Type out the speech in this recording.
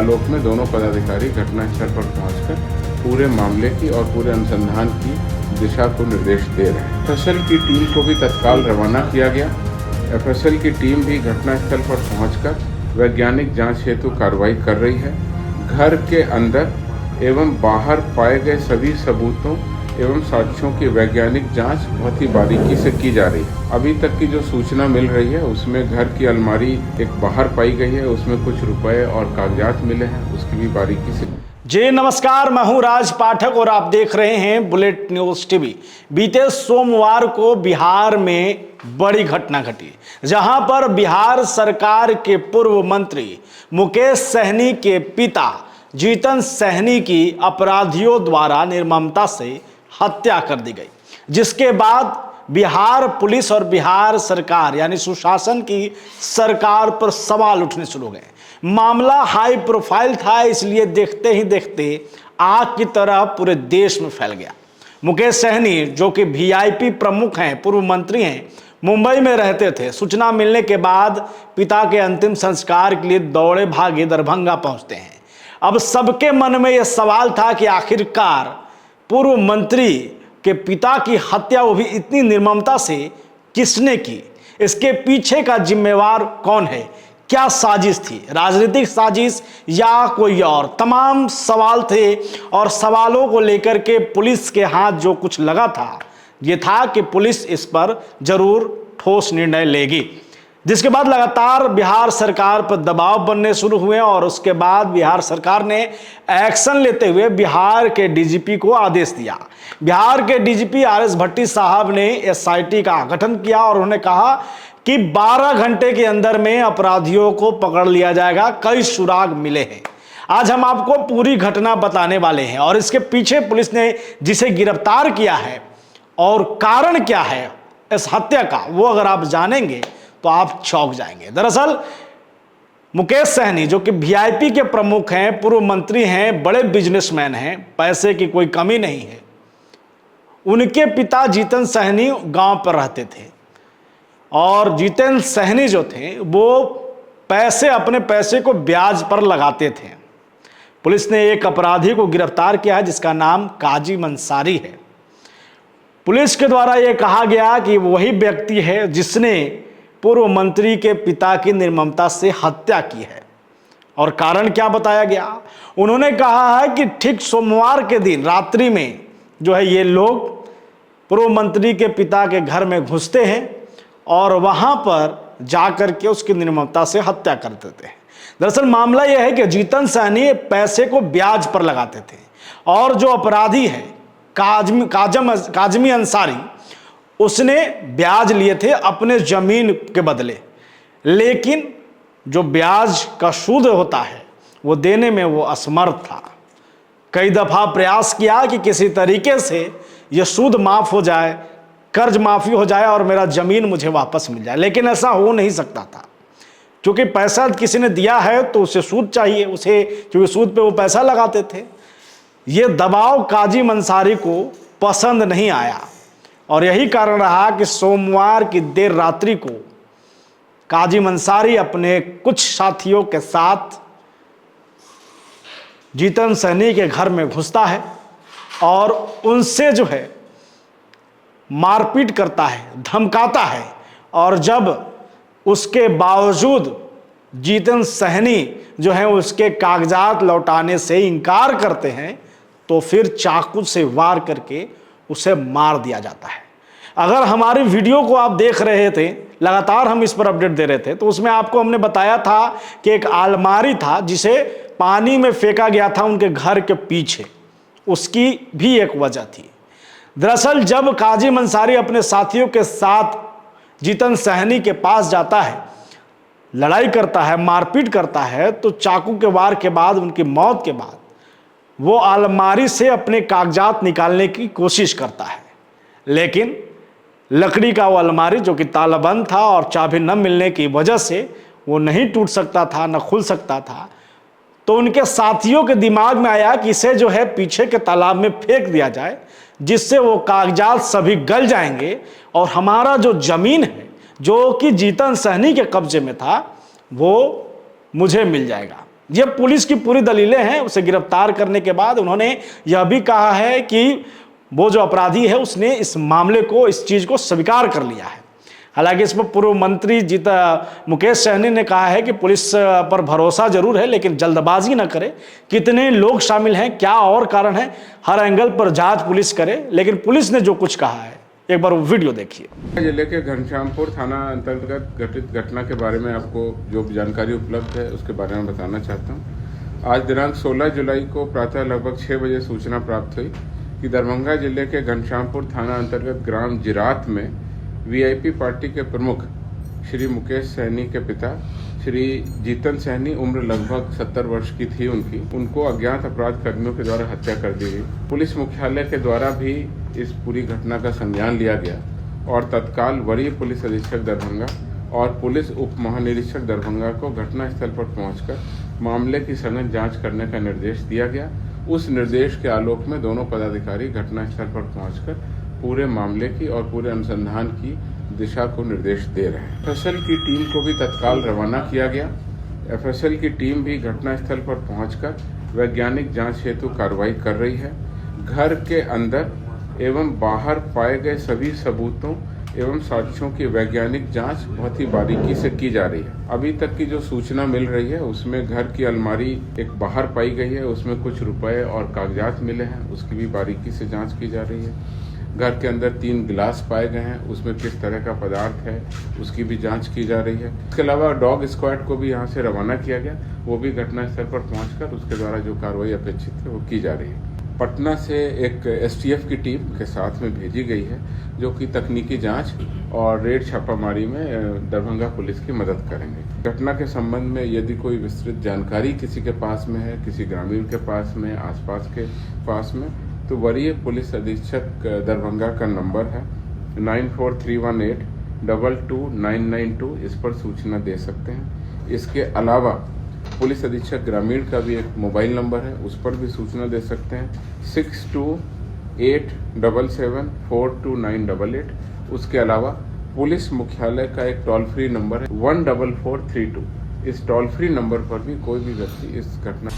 आलोक में दोनों पदाधिकारी घटनास्थल पर पहुंचकर पूरे मामले की और पूरे अनुसंधान की दिशा को निर्देश दे रहे हैं। एफएसएल की टीम को भी तत्काल रवाना किया गया। एफएसएल की टीम भी घटनास्थल पर पहुंचकर वैज्ञानिक जांच हेतु कार्रवाई कर रही है। घर के अंदर एवं बाहर पाए गए सभी सबूतों एवं साक्ष्यों की वैज्ञानिक जांच बहुत ही बारीकी से की जा रही है। अभी तक की जो सूचना मिल रही है उसमें घर की अलमारी एक बाहर पाई गई है, उसमें कुछ रुपए और कागजात मिले हैं, उसकी भी बारीकी से। जी नमस्कार, मैं हूं राज पाठक और आप देख रहे हैं बुलेट न्यूज टीवी। बीते सोमवार को बिहार में बड़ी घटना घटी, जहां पर बिहार सरकार के पूर्व मंत्री मुकेश सहनी के पिता जीतन सहनी की अपराधियों द्वारा निर्ममता से हत्या कर दी गई, जिसके बाद बिहार पुलिस और बिहार सरकार यानी सुशासन की सरकार पर सवाल उठने शुरू हो गए। मामला हाई प्रोफाइल था, इसलिए देखते ही देखते आग की तरह पूरे देश में फैल गया। मुकेश सहनी जो कि वीआईपी प्रमुख हैं, पूर्व मंत्री हैं, मुंबई में रहते थे। सूचना मिलने के बाद पिता के अंतिम संस्कार के लिए दौड़े भागे दरभंगा पहुंचते हैं। अब सबके मन में यह सवाल था कि आखिरकार पूर्व मंत्री के पिता की हत्या वो भी इतनी निर्ममता से किसने की, इसके पीछे का जिम्मेवार कौन है, क्या साजिश थी, राजनीतिक साजिश या कोई और, तमाम सवाल थे। और सवालों को लेकर के पुलिस के हाथ जो कुछ लगा था ये था कि पुलिस इस पर जरूर ठोस निर्णय लेगी, जिसके बाद लगातार बिहार सरकार पर दबाव बनने शुरू हुए और उसके बाद बिहार सरकार ने एक्शन लेते हुए बिहार के डीजीपी को आदेश दिया। बिहार के डीजीपी आरएस भट्टी साहब ने एसआईटी का गठन किया और उन्होंने कहा कि 12 घंटे के अंदर में अपराधियों को पकड़ लिया जाएगा। कई सुराग मिले हैं। आज हम आपको पूरी घटना बताने वाले हैं और इसके पीछे पुलिस ने जिसे गिरफ्तार किया है और कारण क्या है इस हत्या का, वो अगर आप जानेंगे तो आप चौंक जाएंगे। दरअसल मुकेश सहनी जो कि वीआईपी के प्रमुख हैं, पूर्व मंत्री हैं, बड़े बिजनेसमैन हैं, पैसे की कोई कमी नहीं है। उनके पिता जीतन सहनी गांव पर रहते थे और जीतन सहनी जो थे वो अपने पैसे को ब्याज पर लगाते थे। पुलिस ने एक अपराधी को गिरफ्तार किया है जिसका नाम काजिम अंसारी है। पुलिस के द्वारा यह कहा गया कि वही व्यक्ति है जिसने पूर्व मंत्री के पिता की निर्ममता से हत्या की है। और कारण क्या बताया गया, उन्होंने कहा है कि ठीक सोमवार के दिन रात्रि में जो है ये लोग पूर्व मंत्री के पिता के घर में घुसते हैं और वहां पर जाकर के उसकी निर्ममता से हत्या कर देते हैं। दरअसल मामला यह है कि जीतन सहनी पैसे को ब्याज पर लगाते थे और जो अपराधी है काजमी अंसारी, उसने ब्याज लिए थे अपने जमीन के बदले, लेकिन जो ब्याज का सूद होता है वो देने में वो असमर्थ था। कई दफा प्रयास किया कि किसी तरीके से ये सूद माफ हो जाए, कर्ज माफी हो जाए और मेरा जमीन मुझे वापस मिल जाए, लेकिन ऐसा हो नहीं सकता था क्योंकि पैसा किसी ने दिया है तो उसे सूद चाहिए, उसे क्योंकि सूद पे वो पैसा लगाते थे। ये दबाव काजिम अंसारी को पसंद नहीं आया और यही कारण रहा कि सोमवार की देर रात्रि को काजिम अंसारी अपने कुछ साथियों के साथ जीतन सहनी के घर में घुसता है और उनसे जो है मारपीट करता है, धमकाता है। और जब उसके बावजूद जीतन सहनी जो है उसके कागजात लौटाने से इनकार करते हैं तो फिर चाकू से वार करके उसे मार दिया जाता है। अगर हमारी वीडियो को आप देख रहे थे, लगातार हम इस पर अपडेट दे रहे थे, तो उसमें आपको हमने बताया था कि एक अलमारी था जिसे पानी में फेंका गया था उनके घर के पीछे, उसकी भी एक वजह थी। दरअसल जब काजिम अंसारी अपने साथियों के साथ जीतन सहनी के पास जाता है, लड़ाई करता है, मारपीट करता है, तो चाकू के वार के बाद, उनकी मौत के बाद, वो अलमारी से अपने कागजात निकालने की कोशिश करता है, लेकिन लकड़ी का वो अलमारी जो कि तालाबंद था और चाबी न मिलने की वजह से वो नहीं टूट सकता था, न खुल सकता था। तो उनके साथियों के दिमाग में आया कि इसे जो है पीछे के तालाब में फेंक दिया जाए, जिससे वो कागजात सभी गल जाएंगे और हमारा जो जमीन है जो कि जीतन सहनी के कब्जे में था वो मुझे मिल जाएगा। ये पुलिस की पूरी दलीलें हैं। उसे गिरफ्तार करने के बाद उन्होंने यह भी कहा है कि वो जो अपराधी है उसने इस मामले को, इस चीज को स्वीकार कर लिया है। हालांकि इस पर पूर्व मंत्री मुकेश सहनी ने कहा है कि पुलिस पर भरोसा जरूर है लेकिन जल्दबाजी न करे, कितने लोग शामिल हैं, क्या और कारण है, हर एंगल पर जांच पुलिस करे। लेकिन पुलिस ने जो कुछ कहा है, एक बार वो वीडियो देखिए। जिले के घनश्यामपुर थाना अंतर्गत घटित घटना के बारे में आपको जो जानकारी उपलब्ध है उसके बारे में बताना चाहता हूँ। आज दिनांक 16 जुलाई को प्रातः लगभग 6 बजे सूचना प्राप्त हुई कि दरभंगा जिले के घनश्यामपुर थाना अंतर्गत ग्राम जिरात में वीआईपी पार्टी के प्रमुख श्री मुकेश सहनी के पिता श्री जीतन सहनी, उम्र लगभग 70 वर्ष की थी उनको अज्ञात अपराध कर्मियों के द्वारा हत्या कर दी गई। पुलिस मुख्यालय के द्वारा भी इस पूरी घटना का संज्ञान लिया गया और तत्काल वरीय पुलिस अधीक्षक दरभंगा और पुलिस उप महानिरीक्षक दरभंगा को घटनास्थल पर पहुंचकर मामले की सघन जांच करने का निर्देश दिया गया। उस निर्देश के आलोक में दोनों पदाधिकारी घटनास्थल पर पहुंचकर पूरे मामले की और पूरे अनुसंधान की दिशा को निर्देश दे रहे हैं। एफएसएल की टीम को भी तत्काल रवाना किया गया। एफएसएल की टीम भी घटनास्थल पर पहुंचकर वैज्ञानिक जांच हेतु कार्रवाई कर रही है। घर के अंदर एवं बाहर पाए गए सभी सबूतों एवं साक्ष्यों की वैज्ञानिक जांच बहुत ही बारीकी से की जा रही है। अभी तक की जो सूचना मिल रही है उसमें घर की अलमारी एक बाहर पाई गई है, उसमें कुछ रुपए और कागजात मिले हैं, उसकी भी बारीकी से जांच की जा रही है। घर के अंदर 3 गिलास पाए गए हैं, उसमें किस तरह का पदार्थ है उसकी भी जांच की जा रही है। इसके अलावा डॉग स्क्वाड को भी यहाँ से रवाना किया गया, वो भी घटनास्थल पर पहुंचकर उसके द्वारा जो कार्रवाई अपेक्षित है वो की जा रही है। पटना से एक एसटीएफ की टीम के साथ में भेजी गई है जो कि तकनीकी जांच और रेड छापामारी में दरभंगा पुलिस की मदद करेंगे। घटना के संबंध में यदि कोई विस्तृत जानकारी किसी के पास में है, किसी ग्रामीण के पास में, आसपास के पास में, तो वरीय पुलिस अधीक्षक दरभंगा का नंबर है 9431 822 इस पर सूचना दे सकते हैं। इसके अलावा पुलिस अधीक्षक ग्रामीण का भी एक मोबाइल नंबर है, उस पर भी सूचना दे सकते हैं 6287742988। उसके अलावा पुलिस मुख्यालय का एक टोल फ्री नंबर है 14432। इस टोल फ्री नंबर पर भी कोई भी व्यक्ति इस घटना